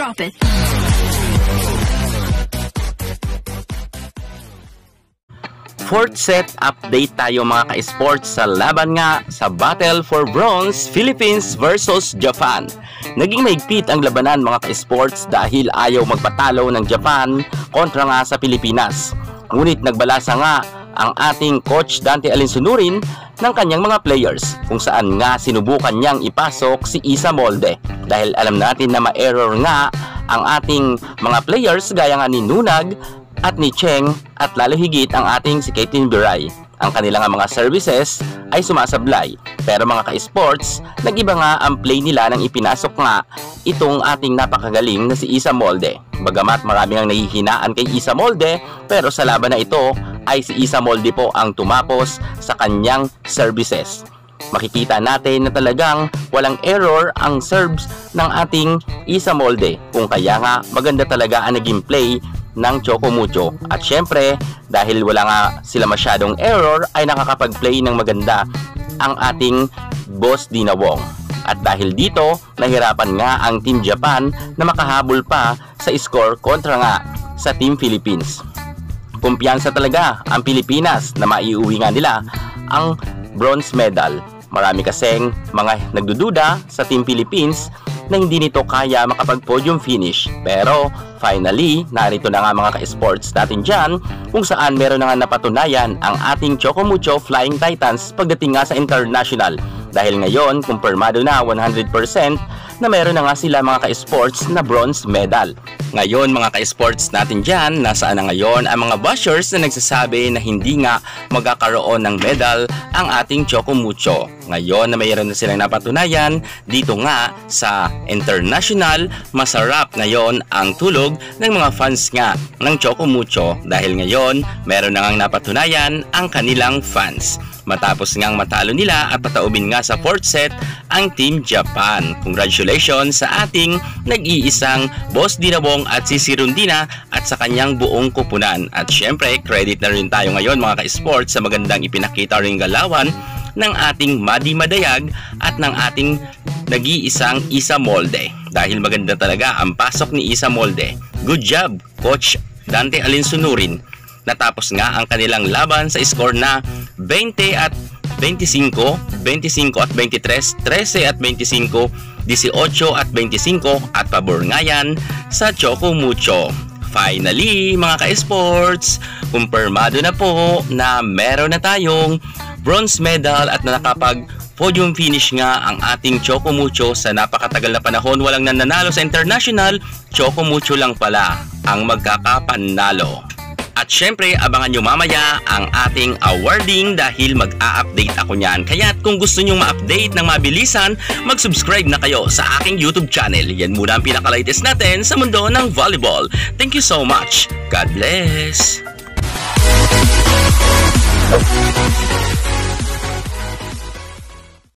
Drop it. Fourth set update tayo mga ka-sports sa laban nga sa Battle for Bronze Philippines versus Japan. Naging mahigpit ang labanan mga ka-sports dahil ayaw magpatalo ng Japan kontra nga sa Pilipinas. Ngunit nagbalasa nga ang ating coach Dante Alinsunurin ng kanyang mga players kung saan nga sinubukan niyang ipasok si Isa Molde dahil alam natin na ma-error nga ang ating mga players gaya nga ni Nunag at ni Cheng at lalo higit ang ating si Caitlin Biray. Ang kanilang mga services ay sumasablay. Pero mga ka-sports, nag-iba nga ang play nila nang ipinasok nga itong ating napakagaling na si Isa Molde. Bagamat marami ang nahihinaan kay Isa Molde, pero sa laban na ito ay si Isa Molde po ang tumapos sa kanyang services. Makikita natin na talagang walang error ang serves ng ating Isa Molde. Kung kaya nga maganda talaga ang naging play ng Choco Mucho. At syempre, dahil wala nga sila masyadong error, ay nakakapag-play ng maganda ang ating Boss Dina Wong. At dahil dito, nahirapan nga ang Team Japan na makahabol pa sa score kontra nga sa Team Philippines. Kumpiyansa talaga ang Pilipinas na maiuwi nga nila ang bronze medal. Marami kasing mga nagdududa sa Team Philippines na hindi nito kaya makapag-podium finish. Pero finally, narito na nga mga ka-sports natin dyan kung saan meron na nga napatunayan ang ating Choco Mucho Flying Titans pagdating nga sa international. Dahil ngayon, kumpirmado na 100% na meron na nga sila mga ka-sports na bronze medal. Ngayon mga ka-sports natin dyan, nasaan na ngayon ang mga bashers na nagsasabi na hindi nga magkakaroon ng medal ang ating Choco Mucho. Ngayon na mayroon na silang napatunayan, dito nga sa international, masarap ngayon ang tulog ng mga fans nga ng Choco Mucho dahil ngayon meron na ngang napatunayan ang kanilang fans. Matapos ngang matalo nila at pataubin nga sa fourth set ang Team Japan. Congratulations sa ating nag-iisang Boss Dina Wong at si Rondina at sa kanyang buong kupunan. At syempre, credit na rin tayo ngayon mga ka-sports sa magandang ipinakita ring galawan ng ating Madi Madayag at ng ating nag-iisang Isa Molde. Dahil maganda talaga ang pasok ni Isa Molde. Good job, Coach Dante Alinsunurin. Natapos nga ang kanilang laban sa score na 20 at 25, 25 at 23, 13 at 25, 18 at 25 at pabor nga yan sa Choco Mucho. Finally, mga ka-sports, kumpirmado na po na meron na tayong bronze medal at nakapag podium finish nga ang ating Choco Mucho sa napakatagal na panahon. Walang nananalo sa international, Choco Mucho lang pala ang magkakapanalo. At syempre, abangan nyo mamaya ang ating awarding dahil mag-a-update ako niyan. Kaya kung gusto nyo ma-update ng mabilisan, mag-subscribe na kayo sa aking YouTube channel. Yan muna ang pinaka-latest natin sa mundo ng volleyball. Thank you so much. God bless!